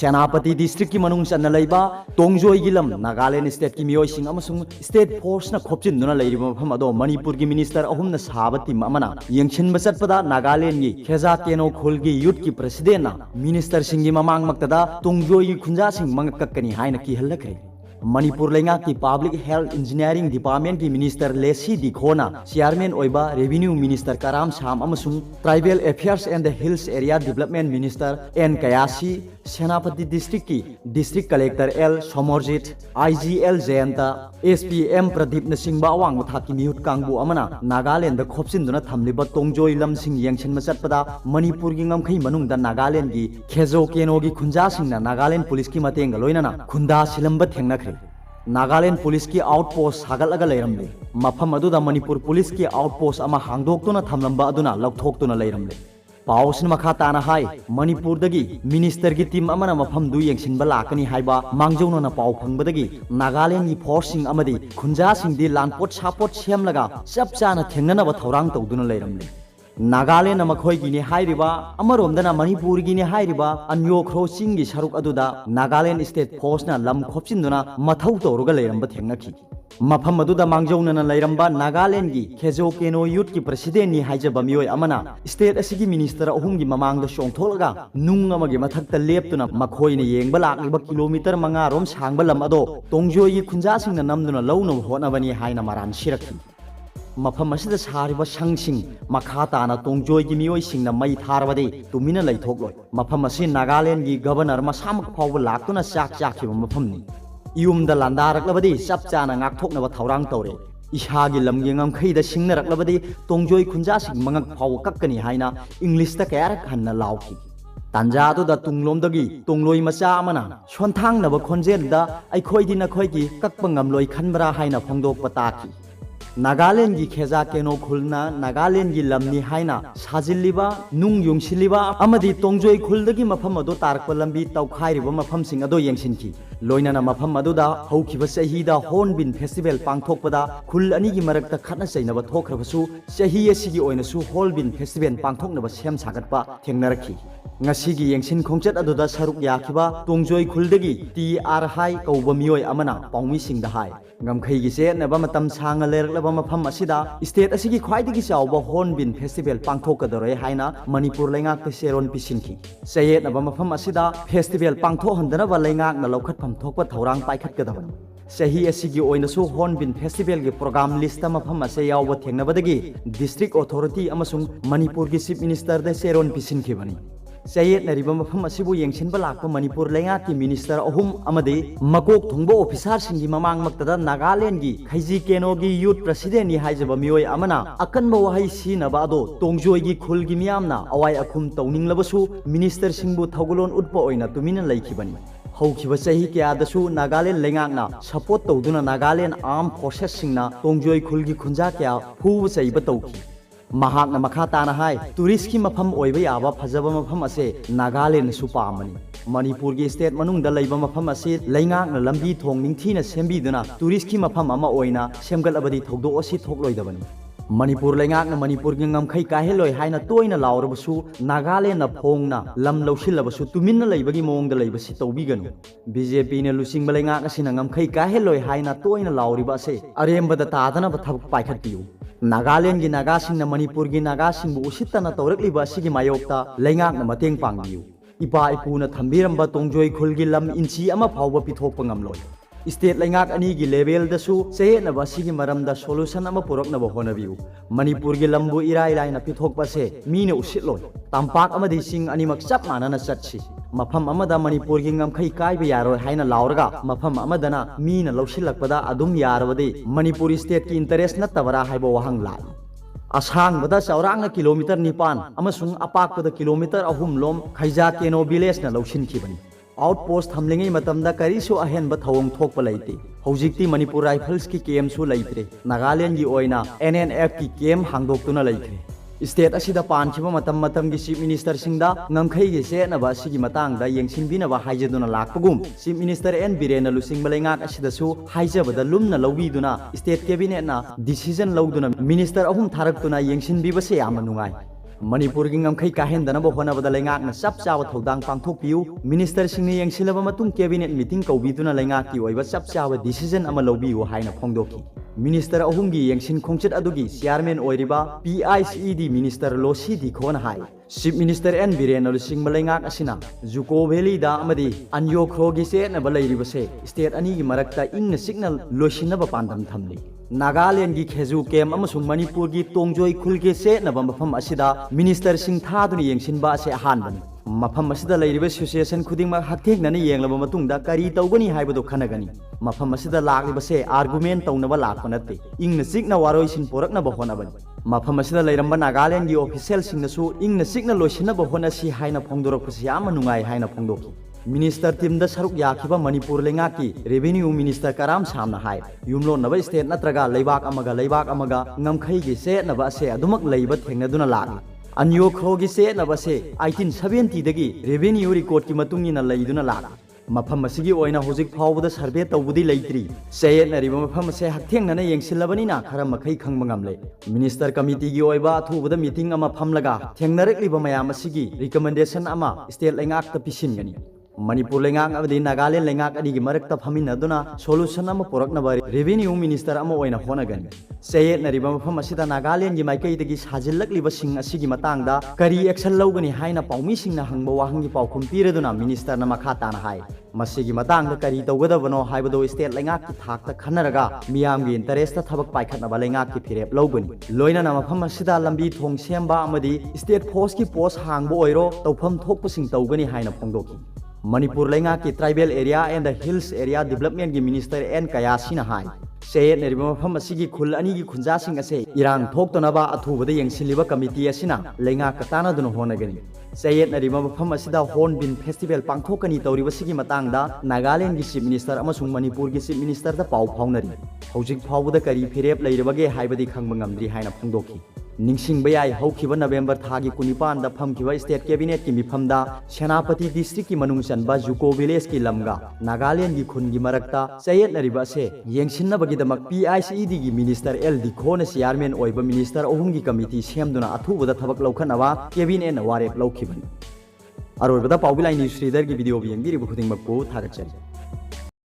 सेनापति डिस्ट्रिक्ट की मनुंग चन्ना लेबा तोंगजोई गिलम नागालैंड स्टेट की मियोई सिंह अमसुंग स्टेट फोर्स ना खोपचिन लेरिबा मफम अदो मणिपुर की मिनिस्टर अहुम ना साबा टीम अमना यंगछिन बचतपदा नागालैंड की खेजा केनो खोल की यूथ की प्रेसिडेंट ना मिनिस्टर सिंह की ममांग मक्तदा तोंगजोई की खुंजा सिंह मंग कक्कनी हाइना की हल्लखरे मणिपुर लेंगाक की पब्लिक हेल्थ इंजीनियरिंग डिपार्टमेंट की मिनिस्टर लेसी दिखोना चेयरमैन ओइबा रेवेन्यू मिनिस्टर कराम साम अमसुंग tribal affairs and the hills area development minister N Kayisii Senapati district की district collector L Somorjit IGL Jayanta SPM Pradeep नसिंगबा अवांग था की मिहुत कांगबु अमना नागालैंड खोपसिनदुना थमलिबा तोंगजोई लमसिंग यंगछिन चटपदा मणिपुर की ngमखै मनुंग नागालैंड की खेजो केनो की खुंजा सिंगना नागालैंड पुलिस की मतेंग लोइनना खुंदा सिलंब थेंगनखरे नागालैंड पुलिस की आउटपोस्ट सागलगा लेरमले मफम अदुदा मणिपुर पुलिस की आउटपोस्ट अमा हांगदोक्तुना थमलंबा अदुना लौथोक्तुना लेरमले पाउसन मखा ताना हाय मणिपुर दगी मिनिस्टर की टीम अमना मफम दु यंगसिनबा लाकनी हाइबा मांगजौना पाउ फंगबदगी नागालैंड की फोर्स सिंग अमदी खुंजा सिंगदी लानपोट सापोट सेमलगा चप चाना थेंगनबा थौरांग तौदुना लेरमले नागालैंड मखोइगिनी हाइरिबा अमरोमदना मणिपुर गिनी हाइरिबा अन्यो ख्रो चिंगी सरुक अदुदा नागालैंड स्टेट फोर्स ना लम खोपचिंदुना मथौ तौरुगा लेरंबा थेंगनखी मफम अदुदा मांगजौनना लेरंबा नागालैंड की खेजो केनो यूथ की प्रेसिडेंट नि हाइजबा मियोय अमना स्टेट असिगी मिनिस्टर अहुम की ममांग द सोंगथोलगा नुंग अमगे मथक्ता लेपतुना मखोइने येंगबा लाक्लिबा किलोमीटर 5 रोम सांगबा लम अदो तोंगजोई की खुंजा सिंगना नमदुना लौनो होनबनी हाइना मारान सिरखी मफम असिदा सारिबा संगसिंग मखा ताना तोंगजोई की मियोय सिंगना मई थारबदे तुमिना लैथोकलोय मफम असि नागालैंड की गवर्नर मसामक फावबा लाक्तुना चाक चाखिबा मफमनी यूमदा लांदारक्लबदि चप चाना ngakthoknaba thawrang tawre इसागी लमगे ngमखैदा सिंगनरक्लबदि तोंगजोई खुंजा सिंग मंगक फाव कक्कनी हाइना इंग्लिश ता कयारक हन्ना लाउखी तांजादुदा तुंगलोमदगी तोंगलोई मचा अमना सोनथांगनबा खोंजेलदा अखोइदि नखोइगी कक्पा ngमलोई खनबरा हाइना फोंगदोकपा ताखी नागालैंड की खेजा केनो खुलना नागालैंड की लमनी हाइना साजिल्लिबा नुंग युंगसिलिबा अमदी तोंगजोई खुलदगी मफम अदो तारकपा लंबी तौखाइरिबा मफम सिंग अदो यंगसिनखी लोइनाना मफम अदुदा हौखिबा चहीदा हॉर्नबिल फेस्टिवल पांगथोकपदा खुल अनि की मरकता खतना चैनबा थोखरबसु चही असिगी ओइनसु हॉर्नबिल फेस्टिवल पांगथोकनबा सेम सागतपा थेंगनरखी ngasiगी yengsin khongchat aduda saruk yakhiba tongjoi khuldagi TR hai kauba mioi amana paumi singda hai ngamkhai gi se naba matam sanga lerlaba mafam asida state asigi khwaidagi chawba hornbill festival pangthokadore haina manipur leingak te seron pisinki sayet naba mafam asida festival pangthohandana ba leingak na lokhat pham thokpa thorang paikhat kadabani sahi asigi oinasu hornbill festival gi program list ma mafam ase yawba thengnabadagi district authority amasung manipur gi chief minister de seron pisinki bani sayet nariba mafam asibu yengsinba lakpa manipur leingak ki minister ahum amade makok thongbo officer singi mamang maktada Nagaland की खैजी केनो की youth president नि हाइजबा मियोय अमना अकनबा वहाई सिनबा दो तोंगजोई की खुल की मियामना अवाय अखुम तौनिंगलबसु minister सिंगबु थौगलोन उटपा ओइना तुमिना लैखिबनी हौखिबा चही कयादसु नागालैंड लेंगाकना सपोर्ट तौदुना नागालैंड आर्म फोर्सेस सिंगना तोंगजोई खुल की खुंजा कया फुब चैबा तौखि महाकना मखा ताना हाय टूरिस्ट की मफम ओइबा याबा फजबा मफम असे नागालैंड सु पामनी मणिपुर की स्टेट मनुंगदा लैबा मफम असे लैंगाकना लंबी थोंग निंगथीना सेंबीदुना टूरिस्ट की मफम अमा ओइना सेमगलबदी थौदो असि थोकलोइदबनी मणिपुर लेंगाकना मणिपुर की ngमखै काहेलोय हाइना तोइना लावरबसु नागालैंड फोंगना लम लौसिलबसु तुमिन्ना लैबगी मोंगदा लैबसि तौबिगनु बीजेपी ने लुसिंगबा लेंगाक असिना ngमखै काहेलोय हाइना तोइना लावरिबा असे अरेमबदा तादना बथब पाइखत्पियु नागालैंड की नागासिंगना मणिपुर की नागासिंगबु उसित्तना तौरकलिबा असिगी मायोक्ता लेंगाकना मतेंग पांगबियु इपा इपुना थंबिरंबा तोंगजोई खुलगी लम इंची अमा फावबा पिथोकपा ngमलोय स्टेट लेंगाक अनि की लेवल दसु चेयनबा सिगी मरमदा सोल्यूशन अमा पुरकनबा होनबियु मणिपुर की लंबु इराय लाइना पिथोकपासे मीने उसितलोय तंपाक अमदी सिंग अनिमक चप मानना चटसी मफम अमदा मणिपुर की ngमखै कायबा यारोय हाइना लावरगा मफम अमदना मीना लौसिलकपदा अदुम यारबदे मणिपुर स्टेट की इंटरेस्ट नत्तबरा हाइबा वहंग लाई असांगबदा चौरांग किलोमीटर 9 अमसुंग अपाकपदा किलोमीटर 3 लोम खैजा केनो विलेज ना लौसिनखिबनी आउटपोस्ट थमलिंगै मतमदा करिसु अहेनबा थवंग थोकपा लैते हौजिक्ति मणिपुर राइफल्स की केम सु लैत्रे नागालैंड की ओइना NNF की केम हांगदोक्तुना लैत्रे स्टेट असिदा पानखिबा मतम की चीफ मिनिस्टर सिंगदा ngमखै गे सेनबा सिगी मतंगदा यंगसिनबिनबा हाइजदुना लाकपगुम चीफ मिनिस्टर एन बिरेन लुसिंगबा लेंगाक असिदसु हाइजबदा लुमना लौबीदुना स्टेट कैबिनेट ना डिसीजन लौदुना मिनिस्टर अहुम थारक्तुना यंगसिनबिबसे याम नुंगाई मणिपुर की ngam khai kahendana ba hona bada lenga na chap chawa thodang pangthok piu minister singni yengsilaba matung cabinet meeting kaubiduna lenga ki oiba chap chawa decision ama lobiu haina phongdoki minister ahumgi yengsin khongchet adugi chairman oiriba PICED minister Losi Dikhon hai chief minister N Biren Singh Malenga asina Juko Valley da amadi Anyo Khrogi se na balairiba se state ani gi marakta ing signal loisina ba pandam thamli Nagaland gi Kheju kem amasung Manipur gi Tongjoi khulge se na ba mafam asida minister Singh thaduni yengsin ba se hanban mafam asida lairiba association khuding ma hakthek na yenglaba matungda kari tawgani haibado khanagani mafam asida lagliba se argument tawnaba lakpa natte ingna sikna waroi sin porakna ba honabani mafam asida lairamba Nagaland gi official singna su ingna sikna loisina ba hona si haina phongdorok si ama nungai haina phongdoki Minister Tim da Saruk Yakiba Manipur lenga ki Revenue Minister Karam Samna hai Yumlo naba state natraga leibak amaga ngamkhai gi se naba se adumak leiba thengna duna lag Anyo Khrogi se naba se 1870 dagi revenue record ki matungi na leiduna lag mafam asigi oina hojik phawda survey tawbudi leitri seyet na riba mafam se haktheng na yengsilabani na khara makhai khangba ngamle minister committee gi oiba thubada meeting ama phamlaga thengnarik liba mayam asigi recommendation ama state lengak ta pisin gani Manipur lengak abadi Nagaland lengak adi gi marakta phamin aduna solution ama porakna bari revenue minister ama oina honagani seyet na riba mafam asida Nagaland gi maikai dagi sajillak liba sing asigi matangda kari action lawgani haina paumi singna hangba wahangi paukhum piraduna minister na makha tana hai masigi matangda kari tawgadabano haibado state lengak ki thakta khanaraga miyam gi interest ta thabak paikhatna ba lengak ki phirep lawgani loina na mafam asida lambi thong semba amadi state force ki post hangbo oiro tawpham thokpasing tawgani haina phongdoki Manipur lenga ki tribal area and the hills area development ki minister N Kayasina hai seyet neriba mafam asigi khul ani gi khunja sing ase irang thoktonaba athubada yengsiliba committee asina lenga katana dun honagani seyet neriba mafam asida Hornbill festival pangthokani tawriba sigi matangda Nagaland gi chief minister amasung Manipur gi chief minister da pau phaunari hojik phawda kari phirep leirabage haibadi khangba ngamdri haina phongdoki Ningsing bayai haukiba November thagi kunipan da phamkiba state cabinet ki mifamda Senapati district ki manung chanba Juko village ki lamga Nagaland gi khun gi marakta sayet nariba se yengsinna bagi damak PICED gi minister L Dikhona chairman oiba minister ohum gi committee semduna athubada thabak laukhanawa cabinet na warep laukhiban Aroibada Paubilai News Reader gi video bi yengiri bu khuding makko thagachari